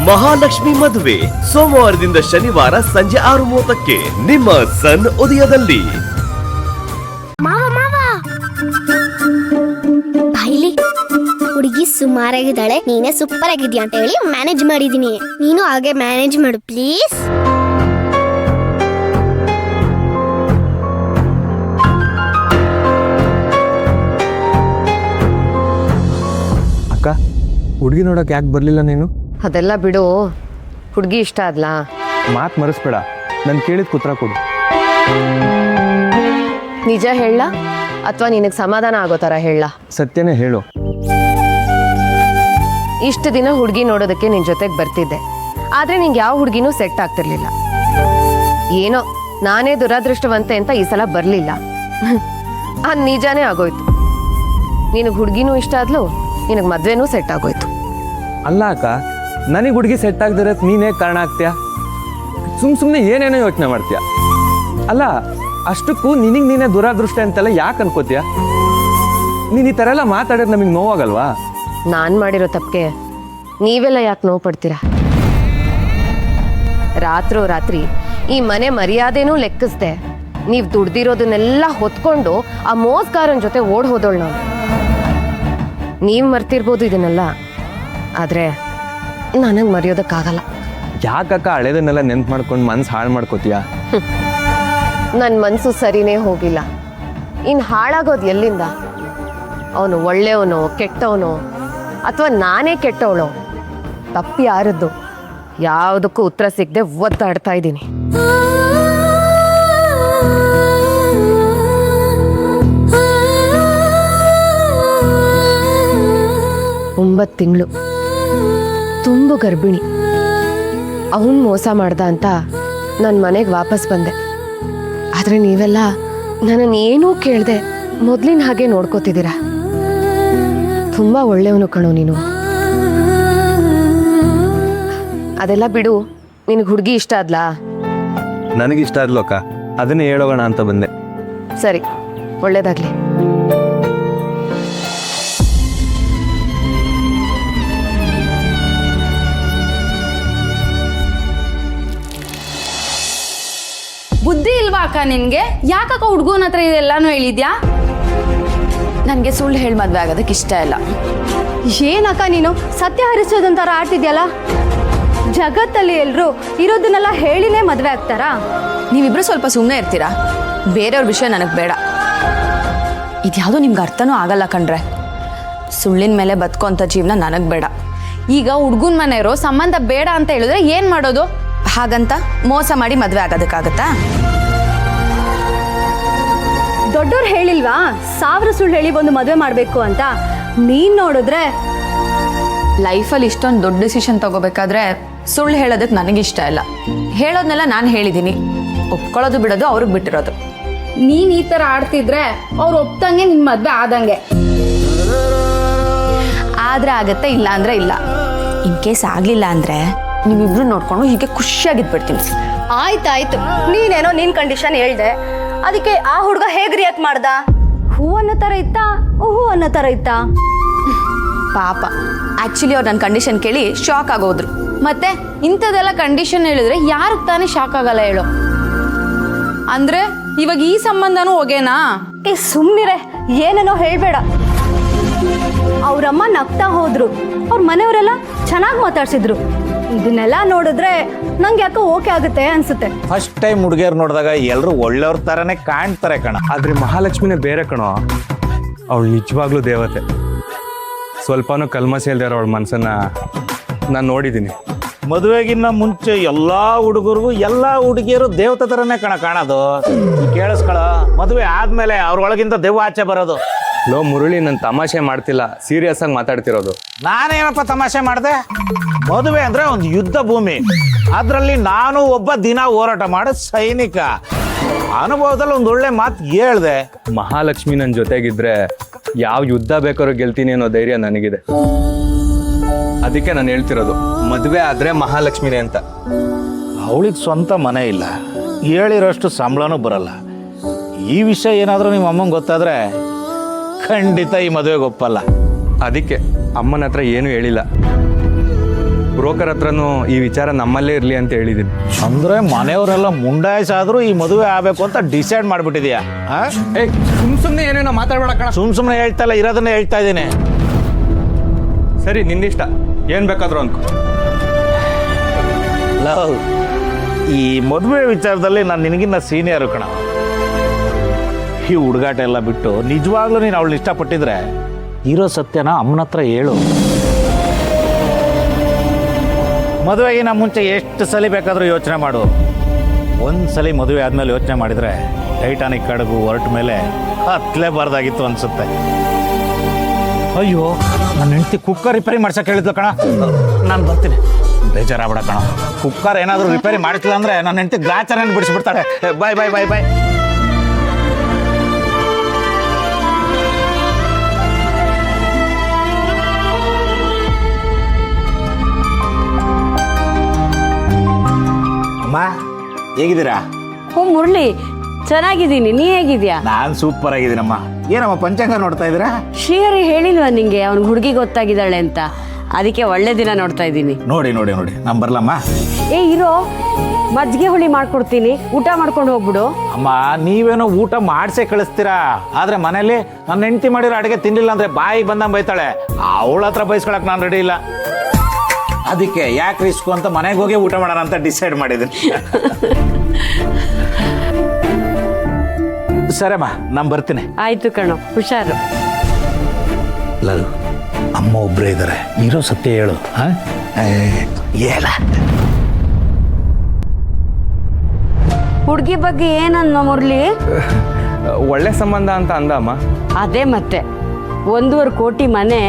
ಮಹಾಲಕ್ಷ್ಮಿ ಮದುವೆ ಸೋಮವಾರದಿಂದ ಶನಿವಾರ ಸಂಜೆ 6:30ಕ್ಕೆ ನಿಮ್ಮ ಸನ್ ಉದಯದಲ್ಲಿ. ಹುಡುಗಿ ಸುಮಾರಾಗಿದ್ದಾಳೆ, ನೀನೇ ಸೂಪರ್ ಆಗಿದ್ಯಾ ಅಂತ ಹೇಳಿ ಮ್ಯಾನೇಜ್ ಮಾಡಿದೀನಿ. ನೀನು ಹಾಗೆ ಮ್ಯಾನೇಜ್ ಮಾಡು ಪ್ಲೀಸ್. ಅಕ್ಕ, ಹುಡುಗಿ ನೋಡಕ್ ಯಾಕೆ ಬರ್ಲಿಲ್ಲ ನೀನು? ಅದೆಲ್ಲ ಬಿಡು, ಹುಡುಗಿ ಇಷ್ಟ ಆದ್ಲಾ? ಮಾತು ಮರೆಸ್ಬೇಡ, ನಾನು ಕೇಳಿದ ಉತ್ತರ ಕೊಡು. ನಿಜ ಹೇಳ ಅಥವಾ ನಿನಗೆ ಸಮಾಧಾನ ಆಗೋ ಥರ ಹೇಳ? ಸತ್ಯನೇ ಹೇಳು. ಇಷ್ಟು ದಿನ ಹುಡುಗಿ ನೋಡೋದಕ್ಕೆ ನಿನ್ ಜೊತೆಗೆ ಬರ್ತಿದ್ದೆ, ಆದ್ರೆ ನಿಂಗೆ ಯಾವ ಹುಡುಗಿನೂ ಸೆಟ್ ಆಗ್ತಿರ್ಲಿಲ್ಲ. ಏನೋ ನಾನೇ ದುರಾದೃಷ್ಟವಂತೆ ಅಂತ ಈ ಸಲ ಬರ್ಲಿಲ್ಲ. ಅದು ನಿಜಾನೇ ಆಗೋಯ್ತು. ನಿನಗೆ ಹುಡುಗಿನೂ ಇಷ್ಟ ಆದ್ಲು, ನಿನಗೆ ಮದ್ವೆನೂ ಸೆಟ್ ಆಗೋಯ್ತು. ಅಲ್ಲ ಅಕ್ಕ, ನನಗೆ ಹುಡುಗಿ ಸೆಟ್ ಆಗದಿರತ್ತೆ ನೀನೇ ಕಾರಣ ಆಗ್ತೀಯಾ? ಸುಮ್ಮನೆ ಏನೇನೋ ಯೋಚನೆ ಮಾಡ್ತೀಯ. ಅಲ್ಲ, ಅಷ್ಟಕ್ಕೂ ನಿನಗೆ ನೀನೇ ದುರಾದೃಷ್ಟ ಅಂತೆಲ್ಲ ಯಾಕೆ ಅನ್ಕೋತೀಯ? ನೀನು ಈ ಥರ ಎಲ್ಲ ಮಾತಾಡೋದು ನಮಗೆ ನೋವಾಗಲ್ವಾ? ನಾನು ಮಾಡಿರೋ ತಪ್ಪಿಗೆ ನೀವೆಲ್ಲ ಯಾಕೆ ನೋವು ಪಡ್ತೀರಾ? ರಾತ್ರಿ ಈ ಮನೆ ಮರ್ಯಾದೆನೂ ಲೆಕ್ಕಿಸ್ದೆ ನೀವು ದುಡ್ದಿರೋದನ್ನೆಲ್ಲ ಹೊತ್ಕೊಂಡು ಆ ಮೋಸ್ಗಾರನ ಜೊತೆ ಓಡ್ ಹೋದೋಳು ನಾವು. ನೀವು ಮರ್ತಿರ್ಬೋದು ಇದನ್ನೆಲ್ಲ, ಆದರೆ ನನಗೆ ಮರೆಯೋದಕ್ಕಾಗಲ್ಲ. ಯಾಕಕ್ಕ ಹಳೇದನ್ನೆಲ್ಲ ನೆನ್ಪು ಮಾಡ್ಕೊಂಡು ಮನ್ಸು ಹಾಳು ಮಾಡ್ಕೋತೀಯ? ನನ್ನ ಮನಸ್ಸು ಸರಿನೇ ಹೋಗಿಲ್ಲ, ಇನ್ನು ಹಾಳಾಗೋದು ಎಲ್ಲಿಂದ? ಅವನು ಒಳ್ಳೆಯವನೋ ಕೆಟ್ಟವನೋ ಅಥವಾ ನಾನೇ ಕೆಟ್ಟವಳೋ? ತಪ್ಪು ಯಾರದ್ದು? ಯಾವುದಕ್ಕೂ ಉತ್ತರ ಸಿಗದೆ ಒದ್ದಾಡ್ತಾ ಇದ್ದೀನಿ. 9 ತಿಂಗಳು ತುಂಬು ಗರ್ಭಿಣಿ. ಅವನು ಮೋಸ ಮಾಡ್ದ ಅಂತ ನನ್ನ ಮನೆಗೆ ವಾಪಸ್ ಬಂದೆ. ಆದರೆ ನೀವೆಲ್ಲ ನನ್ನನ್ನು ಏನೂ ಕೇಳದೆ ಮೊದಲಿನ ಹಾಗೆ ನೋಡ್ಕೋತಿದ್ದೀರಾ. ತುಂಬ ಒಳ್ಳೆಯವನು ಕಣೋ ನೀನು. ಅದೆಲ್ಲ ಬಿಡು, ನಿನಗೆ ಹುಡುಗಿ ಇಷ್ಟ ಆದ್ಲಾ? ನನಗಿಷ್ಟ ಆದ್ಲು ಅಕ್ಕ, ಅದನ್ನೇ ಹೇಳೋಣ ಅಂತ ಬಂದೆ. ಸರಿ, ಒಳ್ಳೇದಾಗ್ಲಿ. ಬುದ್ಧಿ ಇಲ್ವಾ ಅಕ್ಕ ನಿನ್ಗೆ? ಯಾಕಕ್ಕ ಹುಡ್ಗನ ಹತ್ರ ಇದೆಲ್ಲಾನು ಹೇಳಿದ್ಯಾ? ನನಗೆ ಸುಳ್ಳು ಹೇಳಿ ಮದ್ವೆ ಆಗೋದಕ್ಕೆ ಇಷ್ಟ ಇಲ್ಲ. ಏನಕ್ಕ ನೀನು ಸತ್ಯ ಹರಿಸೋದಂತಾರ ಆಡ್ತಿದ್ಯಲ್ಲ? ಜಗತ್ತಲ್ಲಿ ಎಲ್ರು ಇರೋದನ್ನೆಲ್ಲ ಹೇಳಿನೇ ಮದ್ವೆ ಆಗ್ತಾರಾ? ನೀವಿಬ್ರು ಸ್ವಲ್ಪ ಸುಮ್ಮನೆ ಇರ್ತೀರಾ? ಬೇರೆಯವ್ರ ವಿಷಯ ನನಗೆ ಬೇಡ. ಇದ್ಯಾವುದೂ ನಿಮ್ಗೆ ಅರ್ಥನೂ ಆಗಲ್ಲ ಕಣ್ರೆ. ಸುಳ್ಳಿನ ಮೇಲೆ ಬದುಕೋಂಥ ಜೀವನ ನನಗೆ ಬೇಡ. ಈಗ ಹುಡ್ಗನ ಮನೆಯವರು ಸಂಬಂಧ ಬೇಡ ಅಂತ ಹೇಳಿದ್ರೆ ಏನ್ ಮಾಡೋದು? ಹಾಗಂತ ಮೋಸ ಮಾಡಿ ಮದ್ವೆ ಆಗೋದಕ್ಕಾಗತ್ತಾ? ದೊಡ್ಡೋರು ಹೇಳಿಲ್ವಾ 1000 ಸುಳ್ಳು ಹೇಳಿ ಒಂದು ಮದ್ವೆ ಮಾಡ್ಬೇಕು ಅಂತ? ನೀನ್ ನೋಡಿದ್ರೆ ಲೈಫಲ್ಲಿ ಇಷ್ಟೊಂದು ದೊಡ್ಡ ಡಿಸಿಷನ್ ತಗೋಬೇಕಾದ್ರೆ ಸುಳ್ಳು ಹೇಳೋದಕ್ಕೆ ನನಗಿಷ್ಟ ಇಲ್ಲ. ಹೇಳೋದನ್ನೆಲ್ಲ ನಾನು ಹೇಳಿದ್ದೀನಿ, ಒಪ್ಕೊಳ್ಳೋದು ಬಿಡೋದು ಅವ್ರಿಗೆ ಬಿಟ್ಟಿರೋದು. ನೀನ್ ಈ ತರ ಆಡ್ತಿದ್ರೆ ಅವ್ರು ಒಪ್ತಂಗೆ ನಿನ್ ಮದ್ವೆ ಆದಂಗೆ. ಆದ್ರೆ ಆಗತ್ತೆ, ಇಲ್ಲ ಅಂದ್ರೆ ಇಲ್ಲ. ಇನ್ ಕೇಸ್ ಆಗ್ಲಿಲ್ಲ ಅಂದ್ರೆ ನೀವಿಬ್ರು ನೋಡ್ಕೊಂಡು ಹೀಗೆ ಖುಷಿಯಾಗಿದ್ಬಿಡ್ತೀನಿ. ಆಯ್ತಾಯ್ತು, ನೀನೇನೋ ನಿನ್ ಕಂಡೀಷನ್ ಹೇಳ್ದೆ, ಅದಕ್ಕೆ ಆ ಹುಡುಗ ಹೇಗ್ ರಿಯಾಕ್ಟ್ ಮಾಡ್ದ? ಹೂ ಅನ್ನೋ ತರ ಇತ್ತಾ, ಹೂ ಅನ್ನೋ ತರ ಇತ್ತಾ? ಪಾಪ, ಆಕ್ಚುಲಿ ಅವ್ರು ನನ್ನ ಕಂಡೀಷನ್ ಕೇಳಿ ಶಾಕ್ ಆಗೋದ್ರು. ಮತ್ತೆ ಇಂಥದೆಲ್ಲ ಕಂಡೀಷನ್ ಹೇಳಿದ್ರೆ ಯಾರಿಗೆ ತಾನೇ ಶಾಕ್ ಆಗಲ್ಲ ಹೇಳು? ಅಂದ್ರೆ ಇವಾಗ ಈ ಸಂಬಂಧನೂ ಹೋಗೇನಾ? ಸುಮ್ನಿರೆ, ಏನೇನೋ ಹೇಳ್ಬೇಡ. ಅವ್ರಮ್ಮ ನಗ್ತಾ ಹೋದ್ರು, ಅವ್ರ ಮನೆಯವರೆಲ್ಲ ಚೆನ್ನಾಗಿ ಮಾತಾಡ್ಸಿದ್ರು. ಇದನ್ನೆಲ್ಲ ನೋಡಿದ್ರೆ ನಂಗೆ ಯಾಕೋ ಓಕೆ ಆಗುತ್ತೆ ಅನ್ಸುತ್ತೆ. ಫಸ್ಟ್ ಟೈಮ್ ಹುಡುಗಿಯರು ನೋಡಿದಾಗ ಎಲ್ಲರೂ ಒಳ್ಳೆಯವ್ರ ಥರನೇ ಕಾಣ್ತಾರೆ ಕಣ. ಆದ್ರೆ ಮಹಾಲಕ್ಷ್ಮಿನೇ ಬೇರೆ ಕಣೋ. ಅವಳು ನಿಜವಾಗ್ಲೂ ದೇವತೆ. ಸ್ವಲ್ಪನೂ ಕಲ್ಮಸ ಇಲ್ದೇ ಅವಳ ಮನಸ್ಸನ್ನ ನಾನು ನೋಡಿದ್ದೀನಿ. ಮದುವೆಗಿನ್ನ ಮುಂಚೆ ಎಲ್ಲ ಹುಡುಗರಿಗೂ ಎಲ್ಲ ಹುಡುಗಿಯರು ದೇವತೆ ಥರನೇ ಕಾಣೋದು. ಕೇಳಿಸ್ಕೊಳ, ಮದುವೆ ಆದ್ಮೇಲೆ ಅವ್ರೊಳಗಿಂದ ದೆವ್ವ ಆಚೆ ಬರೋದು. ಲೋ ಮುರಳಿ, ನಾನು ತಮಾಷೆ ಮಾಡ್ತಿಲ್ಲ, ಸೀರಿಯಸ್ ಆಗಿ ಮಾತಾಡ್ತಿರೋದು. ನಾನೇನಪ್ಪ ತಮಾಷೆ ಮಾಡಿದೆ? ಮದುವೆ ಅಂದ್ರೆ ಒಂದು ಯುದ್ಧ ಭೂಮಿ, ಅದರಲ್ಲಿ ನಾನು ಒಬ್ಬ ದಿನ ಹೋರಾಟ ಮಾಡೋ ಸೈನಿಕ. ಅನುಭವದಲ್ಲಿ ಒಂದು ಒಳ್ಳೆ ಮಾತು ಹೇಳ್ದೆ. ಮಹಾಲಕ್ಷ್ಮಿ ನನ್ನ ಜೊತೆಗಿದ್ರೆ ಯಾವ ಯುದ್ಧ ಬೇಕಾದ್ರೂ ಗೆಲ್ತೀನಿ ಅನ್ನೋ ಧೈರ್ಯ ನನಗಿದೆ. ಅದಕ್ಕೆ ನಾನು ಹೇಳ್ತಿರೋದು, ಮದುವೆ ಆದ್ರೆ ಮಹಾಲಕ್ಷ್ಮಿನೇ ಅಂತ. ಅವಳಿಗೆ ಸ್ವಂತ ಮನೆ ಇಲ್ಲ, ಹೇಳಿರೋಷ್ಟು ಸಂಬಳನೂ ಬರಲ್ಲ. ಈ ವಿಷಯ ಏನಾದರೂ ನಿಮ್ಮ ಅಮ್ಮಂಗೆ ಗೊತ್ತಾದ್ರೆ ಖಂಡಿತ ಈ ಮದುವೆಗೆ ಒಪ್ಪಲ್ಲ. ಅದಕ್ಕೆ ಅಮ್ಮನ ಹತ್ರ ಏನೂ ಹೇಳಿಲ್ಲ. ಬ್ರೋಕರ್ ಹತ್ರನೂ ಈ ವಿಚಾರ ನಮ್ಮಲ್ಲೇ ಇರಲಿ ಅಂತ ಹೇಳಿದ್ದೀನಿ. ಅಂದ್ರೆ ಮನೆಯವರೆಲ್ಲ ಮುಂಡಾಯಿಸಾದ್ರೂ ಈ ಮದುವೆ ಆಗಬೇಕು ಅಂತ ಡಿಸೈಡ್ ಮಾಡಿಬಿಟ್ಟಿದ್ಯಾ? ಏ ಸುಮ್ಮನೆ ಏನೇನೋ ಮಾತಾಡ್ಬೇಡ ಕಣ. ಸುಮ್ಮನೆ ಹೇಳ್ತಾ ಇಲ್ಲ, ಇರೋದನ್ನೇ ಹೇಳ್ತಾ ಇದ್ದೀನಿ. ಸರಿ ನಿಂದಿಷ್ಟ, ಏನು ಬೇಕಾದರೂ ಅನ್ಕೋ. ಲವ್, ಈ ಮದುವೆ ವಿಚಾರದಲ್ಲಿ ನಾನು ನಿನಗಿನ್ನ ಸೀನಿಯರು ಕಣ. ಈ ಹುಡುಗಾಟ ಎಲ್ಲ ಬಿಟ್ಟು ನಿಜವಾಗ್ಲೂ ನೀನು ಅವಳನ್ನ ಇಷ್ಟಪಟ್ಟಿದ್ರೆ ಇರೋ ಸತ್ಯನ ಅಮ್ಮನ ಹತ್ರ ಹೇಳು. ಮದುವೆಗಿನ ಮುಂಚೆ ಎಷ್ಟು ಸಲ ಬೇಕಾದರೂ ಯೋಚನೆ ಮಾಡು. ಒಂದ್ಸಲಿ ಮದುವೆ ಆದಮೇಲೆ ಯೋಚನೆ ಮಾಡಿದರೆ ಟೈಟಾನಿಕ್ ಕಡಗು ಹೊರಟ ಮೇಲೆ ಹತ್ತಲೇಬಾರ್ದಾಗಿತ್ತು ಅನ್ಸುತ್ತೆ. ಅಯ್ಯೋ, ನನ್ನ ಹೆಂಡತಿ ಕುಕ್ಕರ್ ರಿಪೇರಿ ಮಾಡ್ಸಕ್ಕೆ ಹೇಳಿದ್ಲು ಕಣ. ನಾನು ಬರ್ತೀನಿ, ಬೇಜಾರಾಗ್ಬೇಡ ಕಣ. ಕುಕ್ಕರ್ ಏನಾದರೂ ರಿಪೇರಿ ಮಾಡಿಸ್ಲಿಲ್ಲ ಅಂದರೆ ನನ್ನ ಹೆಂಡತಿ ಗ್ರಾಚಾರನ್ನು ಬಿಡಿಸ್ಬಿಡ್ತಾಳೆ. ಬಾಯ್ ಬಾಯ್ ಬಾಯ್ ಬಾಯ್. ಅಮ್ಮ, ಹೇಗಿದ್ದೀರಾ? ಓ ಮುರಳಿ, ಚೆನ್ನಾಗಿದ್ದೀನಿ. ನೀ ಹೇಗಿದ್ಯಾ? ನಾನು ಸೂಪರ್ ಆಗಿದ್ದೀನಮ್ಮ. ಏನಮ್ಮ ಪಂಚಾಂಗ ನೋಡ್ತಾ ಇದ್ದೀರಾ? ಶ್ರೀಹರಿ ಹೇಳಿಲ್ವಾ ನಿಂಗೆ ಅವ್ನ ಹುಡುಗಿ ಗೊತ್ತಾಗಿದ್ದಾಳೆ ಅಂತ? ಅದಕ್ಕೆ ಒಳ್ಳೆ ದಿನ ನೋಡ್ತಾ ಇದ್ದೀನಿ. ನೋಡಿ ನೋಡಿ ನೋಡಿ, ನಾನು ಬರಲಮ್ಮ. ಏ ಇರೋ, ಮಜ್ಜಿಗೆ ಹುಳಿ ಮಾಡ್ಕೊಡ್ತೀನಿ, ಊಟ ಮಾಡ್ಕೊಂಡು ಹೋಗ್ಬಿಡು. ಅಮ್ಮ, ನೀವೇನೋ ಊಟ ಮಾಡಿಸೇ ಕಳಿಸ್ತೀರಾ, ಆದ್ರೆ ಮನೇಲಿ ನನ್ನ ಹೆಂಡತಿ ಮಾಡಿರೋ ಅಡುಗೆ ತಿನ್ನಿಲ್ಲ ಅಂದ್ರೆ ಬಾಯಿಗೆ ಬಂದಂಗೆ ಬೈತಾಳೆ. ಅವಳ ಹತ್ರ ಬೈಸ್ಕೊಳಕ್ ನಾನು ರೆಡಿ ಇಲ್ಲ. ಅದಕ್ಕೆ ಯಾಕೆ ರಿಸ್ಕು ಅಂತ ಮನೆಗೆ ಹೋಗಿ ಊಟ ಮಾಡೋಣ ಅಂತ ಡಿಸೈಡ್ ಮಾಡಿದ್ದೀನಿ. ಸರಮ್ಮ, ನಾನು ಬರ್ತೀನಿ. ಆಯ್ತು ಕಣೋ, ಹುಷಾರು. ಲಲ್, ಅಮ್ಮ ಒಬ್ಬರೇ ಇದ್ದಾರೆ, ಇರೋ ಸತ್ಯ ಹೇಳು. ಹೇಳ. ಹುಡುಗಿ ಬಗ್ಗೆ ಏನನ್ನ ಮುರಳಿ? ಒಳ್ಳೆ ಸಂಬಂಧ ಅಂತ ಅಂದಮ್ಮ. ಅದೇ ಮತ್ತೆ 1.5 ಕೋಟಿ ಮನೆ,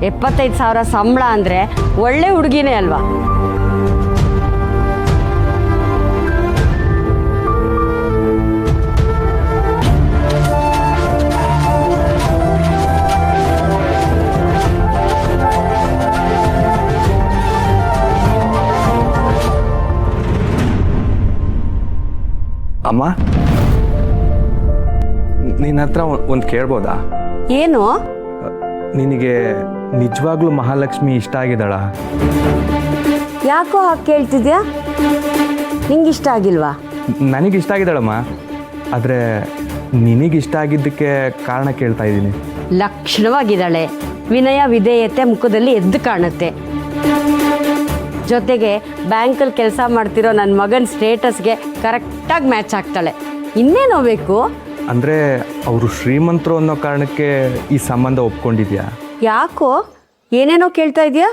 75,000 ಸಂಬಳ ಅಂದ್ರೆ ಒಳ್ಳೆ ಹುಡುಗಿನೇ ಅಲ್ವಾ? ಅಮ್ಮ, ನಿನ್ನ ಹತ್ರ ಒಂದು ಕೇಳ್ಬೋದಾ? ಏನು? ನಿನಗೆ ನಿಜವಾಗ್ಲೂ ಮಹಾಲಕ್ಷ್ಮಿ ಇಷ್ಟ ಆಗಿದ್ದಾಳ? ಯಾಕೋ ಹಾಗೆ ಕೇಳ್ತಿದ್ಯಾ? ನಿಂಗಿಷ್ಟ ಆಗಿಲ್ವಾ? ನನಗಿಷ್ಟ ಆಗಿದ್ದಾಳಮ್ಮ, ಆದರೆ ನಿನಗಿಷ್ಟ ಆಗಿದ್ದಕ್ಕೆ ಕಾರಣ ಕೇಳ್ತಾ ಇದ್ದೀನಿ. ಲಕ್ಷಣವಾಗಿದ್ದಾಳೆ, ವಿನಯ ವಿಧೇಯತೆ ಮುಖದಲ್ಲಿ ಎದ್ದು ಕಾಣುತ್ತೆ. ಜೊತೆಗೆ ಬ್ಯಾಂಕಲ್ಲಿ ಕೆಲಸ ಮಾಡ್ತಿರೋ ನನ್ನ ಮಗನ ಸ್ಟೇಟಸ್ಗೆ ಕರೆಕ್ಟಾಗಿ ಮ್ಯಾಚ್ ಆಗ್ತಾಳೆ. ಇನ್ನೇನೋ ಬೇಕು? ಅಂದರೆ ಅವರು ಶ್ರೀಮಂತರು ಅನ್ನೋ ಕಾರಣಕ್ಕೆ ಈ ಸಂಬಂಧ ಒಪ್ಕೊಂಡಿದ್ಯಾ? ಯಾಕೋ ಏನೇನೋ ಕೇಳ್ತಾ ಇದೆಯಾ?